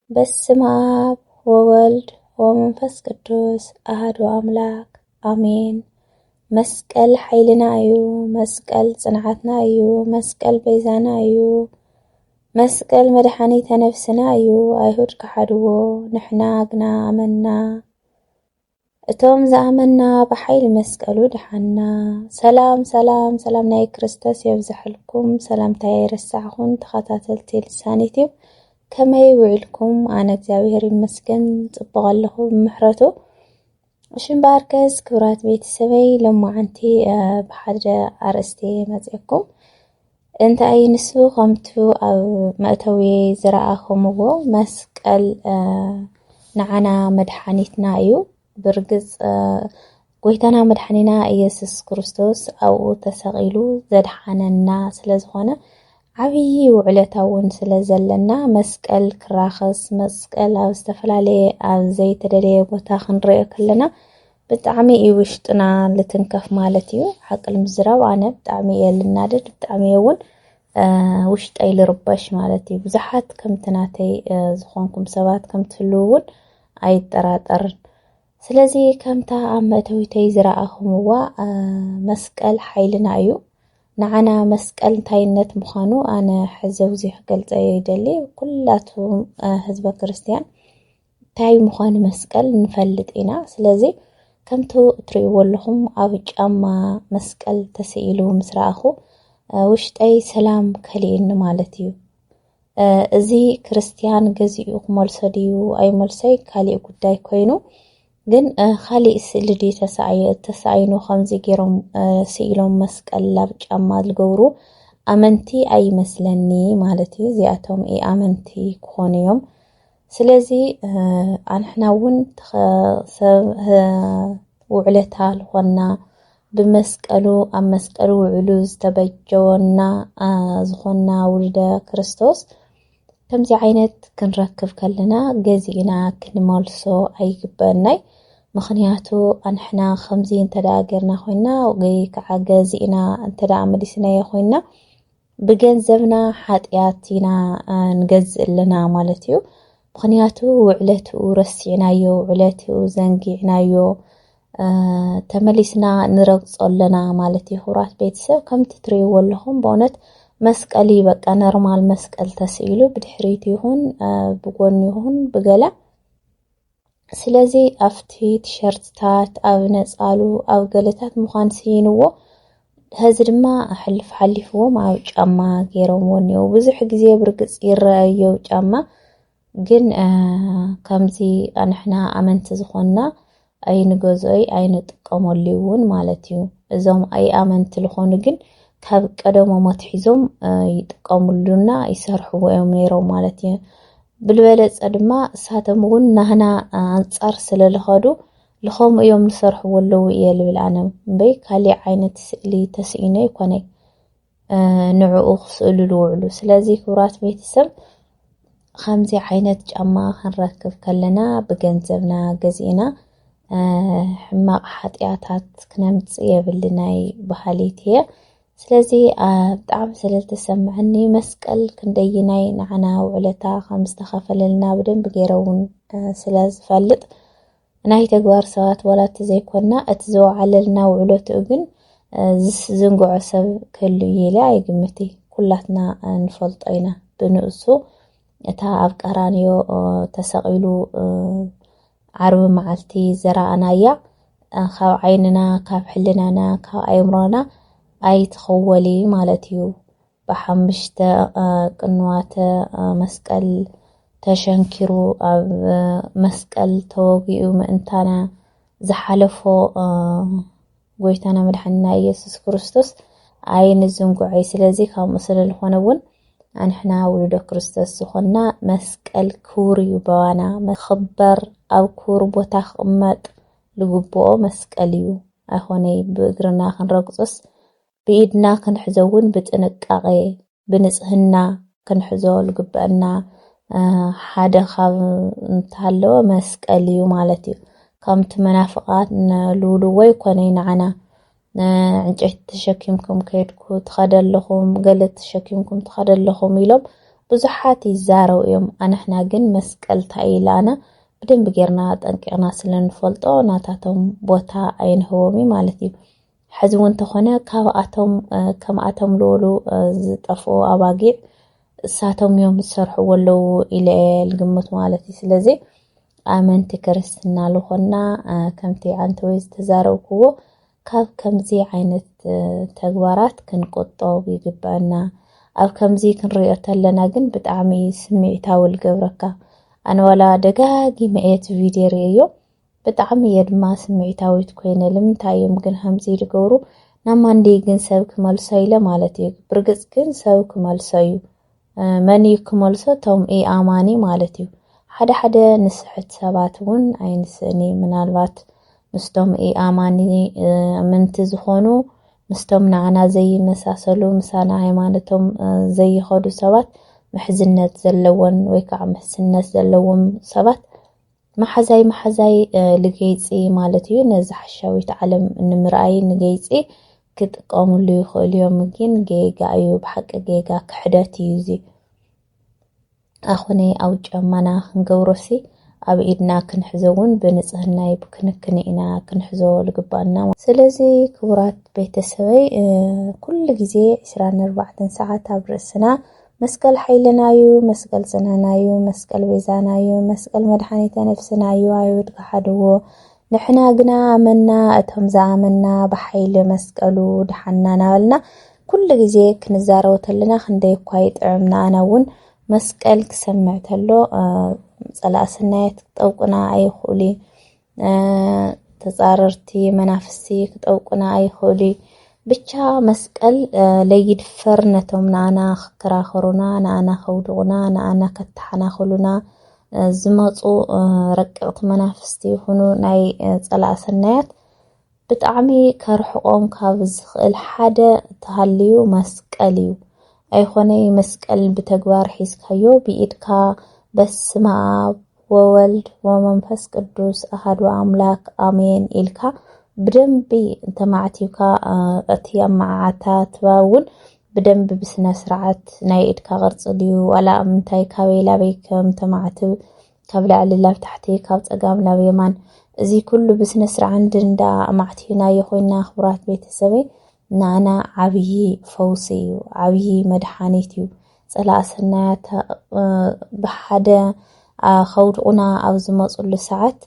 በስመ አብ ወወልድ ወመንፈስ ቅዱስ አሐዱ አምላክ አሜን። መስቀል ኃይልና እዩ፣ መስቀል ጽንዓትና እዩ፣ መስቀል ቤዛና እዩ፣ መስቀል መድኃኒተ ነፍስና እዩ። አይሁድ ከሓድዎ ንሕና ግና አመና፣ እቶም ዝኣመና ብሓይሊ መስቀሉ ድሓና። ሰላም ሰላም ሰላም ናይ ክርስቶስ የብዛሕልኩም። ሰላምታይ ይረሳዕኹን ተኸታተልቲ ልሳን ዩቲዩብ ከመይ ውዕልኩም? ኣነ እግዚአብሔር ይመስገን ጽቡቕ ኣለኹ ብምሕረቱ። ሽምባርከስ ክብራት ቤተሰበይ ለማዓንቲ ብሓደ ኣርእስቲ መጽአኩም እንታይ ንሱ ከምቱ ኣብ መእተዊ ዝረኣኹምዎ መስቀል ንዓና መድኃኒትና እዩ። ብርግጽ ጎይታና መድኃኒና ኢየሱስ ክርስቶስ ኣብኡ ተሰቒሉ ዘድሓነና ስለ ዝኾነ ዓብይ ውዕለታውን ስለ ዘለና መስቀል ክራኸስ መስቀል ኣብ ዝተፈላለየ ኣብ ዘይተደለየ ቦታ ክንሪኦ ከለና ብጣዕሚ እዩ ውሽጥና ልትንከፍ ማለት እዩ። ዓቅል ምዝራብ ኣነ ብጣዕሚ እየ ልናደድ፣ ብጣዕሚ እውን ውሽጠይ ልርበሽ ማለት እዩ። ብዙሓት ከምትናተይ ዝኾንኩም ሰባት ከምትህልው እውን ኣይጠራጠርን። ስለዚ ከምታ ኣብ መእተዊተይ ዝረኣኹምዋ መስቀል ሓይልና እዩ። ንዓና መስቀል እንታይነት ምዃኑ ኣነ ሕዘው ዚ ክገልጸ ይደሊ። ኩላቱም ህዝበ ክርስቲያን እንታይ ምዃኑ መስቀል ንፈልጥ ኢና። ስለዚ ከምቱ እትርእይዎ ኣለኹም ኣብ ጫማ መስቀል ተሰኢሉ ምስ ረኣኹ ውሽጠይ ሰላም ከሊእኒ ማለት እዩ። እዚ ክርስቲያን ገዚኡ ክመልሶ ድዩ ኣይመልሶይ ካሊእ ጉዳይ ኮይኑ ግን ካሊእ ስእሊ ዲ ተሳኢኑ ከምዚ ገይሮም ስኢሎም መስቀል ላብ ጫማ ዝገብሩ ኣመንቲ ኣይመስለኒ ማለት እዩ። እዚኣቶም ኣመንቲ ክኾኑ እዮም። ስለዚ ኣንሕና እውን ውዕለታ ልኾና ብመስቀሉ ኣብ መስቀሉ ውዕሉ ዝተበጀወና ዝኾና ውልደ ክርስቶስ ከምዚ ዓይነት ክንረክብ ከለና ገዚእና ክንመልሶ ኣይግበአናይ። ምክንያቱ ኣንሕና ከምዚ እንተዳ ገርና ኮይና ወይ ከዓ ገዚእና እንተዳ መዲስናዮ ኮይና ብገንዘብና ሓጢያት ኢና ንገዝእ ኣለና ማለት እዩ። ምክንያቱ ውዕለትኡ ረሲዕናዮ፣ ውዕለትኡ ዘንጊዕናዮ ተመሊስና ንረግጾ ኣለና ማለት እዩ። ክቡራት ቤተሰብ ከምቲ ትርእይዎ ኣለኹም ብእውነት መስቀል በቃ ኖርማል መስቀል ተስኢሉ ብድሕሪት ይኹን ብጎኒ ይኹን ብገለ። ስለዚ ኣብቲ ቲሸርትታት ኣብ ነፃሉ ኣብ ገለታት ምዃን ስይንዎ ህዚ ድማ ሕልፍ ሓሊፍዎም ኣብ ጫማ ገይሮምዎ እኒአው። ብዙሕ ግዜ ብርግጽ ይረአዮ ጫማ ግን ከምዚ ኣንሕና ኣመንቲ ዝኾንና ኣይንገዝኦይ ኣይንጥቀመሉ እውን ማለት እዩ። እዞም ኣይ ኣመንቲ ዝኾኑ ግን ካብ ቀደሞም ኣትሒዞም ይጥቀሙሉና ይሰርሕዎ እዮም ነይሮም ማለት እዩ። ብልበለፀ ድማ እሳቶም እውን ናህና ኣንጻር ስለልኸዱ ልኸምኡ እዮም ዝሰርሕዎ ኣለዉ እየ ልብል ኣነ እምበይ ካሊእ ዓይነት ስእሊ ተስኢኖ ይኮነይ ንዕኡ ክስእሉ ዝውዕሉ። ስለዚ ክቡራት ቤተሰብ ከምዚ ዓይነት ጫማ ክንረክብ ከለና ብገንዘብና ገዚእና ሕማቕ ሓጢያታት ክነምጽእ የብልናይ ባህሊት እየ። ስለዚ ብጣዕሚ ስለልተሰምዐኒ መስቀል ክንደይናይ ንዓና ውዕለታ ከም ዝተኸፈለልና ብደንቢ ገይረ እውን ስለ ዝፈልጥ ናይ ተግባር ሰባት ወላቲ ዘይኮና እቲ ዝወዓለልና ውዕለትኡ ግን ዝንጉዖ ሰብ ክህሉ ኢለ ኣይግምቲ። ኩላትና ንፈልጦ ኢና ብንእሱ እታ ኣብ ቀራንዮ ተሰቒሉ ዓርቢ መዓልቲ ዘረኣናያ ካብ ዓይንና ካብ ሕልናና ካብ ኣእምሮና ኣይትኸወሊ ማለት እዩ። ብሓሙሽተ ቅንዋተ መስቀል ተሸንኪሩ ኣብ መስቀል ተወጊኡ ምእንታና ዝሓለፎ ጎይታና መድሓኒና ኢየሱስ ክርስቶስ ኣይንዝንጉዐይ። ስለዚ ከምኡ ስለዝኾነ እውን ኣንሕና ውሉደ ክርስቶስ ዝኾንና መስቀል ክቡር እዩ። በዋና መኽበር ኣብ ክቡር ቦታ ክቕመጥ ልግብኦ መስቀል እዩ። ኣይኾነይ ብእግርና ክንረግጾስ ብኢድና ክንሕዞ እውን ብጥንቃቐ ብንጽህና ክንሕዞ ልግበአና ሓደ ካብ እንተሃለወ መስቀል እዩ ማለት እዩ። ከምቲ መናፍቃት ንልብልዎ ይኮነይ ንዓና ዕንጨይቲ ተሸኪምኩም ከይድኩ ትኸደለኹም ገለ ተሸኪምኩም ትኸደለኹም ኢሎም ብዙሓት ይዛረው እዮም ኣነሕና ግን መስቀል ታኢላና بدن بجرنا تنقعنا سلن فلطو ناتاتهم بوتا أينهومي مالتي حزون تخونه كاواتهم كم أتم لولو زطفو أباقي ساتهم يوم السرح ولو إلى القمة مالتي سلزي آمنت كرستنا لخنا كمتي عنتويز تزارو كوو كمزي عينت تغوارات كنقطو بيقبعنا أو كمزي كنريئة لنا جن بتعمي سميعتاو القبركا أنا ولا دقاقي مئات فيديو ريو بتعمي يدما سمعتاويت كوينة لمنتاي يمكن همزي لقورو نامان دي جن ساوك مالسايلة مالتي برقص جن ساوك مالسايو ماني كمالسا توم اي آماني مالتي حدا نسحت ساباتون اي نساني من البات مستوم اي آماني من تزخونو مستوم نعنا زي مساسلو مسانا هيمانتهم زي خودو سابات محزنات زلون ويكع محزنات زلون سبات محزاي لجيتي مالتيو نزح الشاويت علم نمرأي نجيتي كد قاموا لي اليوم ممكن جيجا أيوب حق جيجا كحداتي يزي أخوني أو جمنا نجورسي أبيدنا كنحزون بنصهنا يبكنكنينا كنحزو لقبالنا سلازي كبرات بيت السوي كل جزء 24 ساعة برسنا مسكال حيلنايو مسكال سنانايو مسكال بيزانايو مسكال مدحانيت نفسنايو ايو دحدو نحنا قنا عملنا اتهم زعملنا بحيل مسكالو دحنا نالنا كل جزء كنزارو تلنا خندي كوايت عمنا اناون مسكال كسمعتلو صلاسنايت تطوقنا اي خولي تزاررتي منافسي كتطوقنا اي خولي ብቻ መስቀል ለይድፈርነቶም ናና ክራኸሩና ናና ኸውድቁና ናና ከተሓናኸሉና ዝመፁ ረቅቕቲ መናፍስቲ ይኹኑ ናይ ፀላእ ሰናያት ብጣዕሚ ከርሕቆም ካብ ዝኽእል ሓደ ተሃልዩ መስቀል እዩ ኣይኾነይ መስቀል ብተግባር ሒዝካዮ ብኢድካ በስመ አብ ወወልድ ወመንፈስ ቅዱስ አሐዱ አምላክ አሜን ኢልካ بدنبي انت معتيكا اتيا معاتات باون بدنب بسنا سرعات نايدكا غرص ديو ولا امنتاي كاويلا بيكم تمعتو كابلا على الله تحتي كاب تقام لا بيمان زي كله بسنا سرع عندن دا معتينا يخوينا خبرات بيت السبي نانا عبي فوسي عبي مدحانيتيو صلاة سنات بحدا خودقنا او زمصل ساعات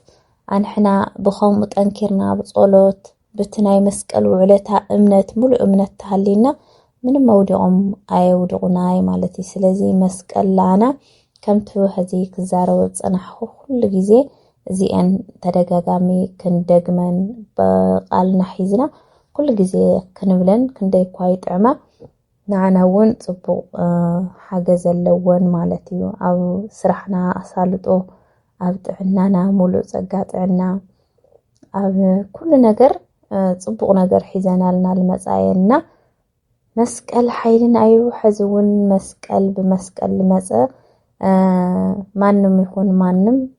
أنحنا بخوم متأنكرنا بصولوت بتناي مسكال وعلتها امنت ملو امنت تهلينا من موضعهم اي ودغناي مالتي سلازي مسكال لانا كمتو هزيك زاروت انحو كل جزي زي ان تدقاقامي كندقمن بقالنا حيزنا كل جزي كنبلن كندي كوايت عما نعناون صبو حاجز اللون مالتي او سرحنا أسالتو أب طعنانا مولو صقا طعنا أب كل نجر صبغ نجر حيزانا لنا المصاينا مسكال حيلنا أيو حزون مسكال بمسكال لمصا مانم يكون مانم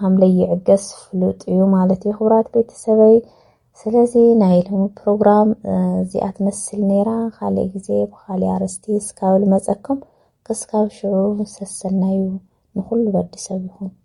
هم لي عقس فلوت يو مالتي خبرات بيت السبي سلازي نايلهم بروجرام زيات مسل نيرا خالي زي بخالي عرستي سكاو المصاكم كسكاو شو سسلنايو نخل بدي سبيهم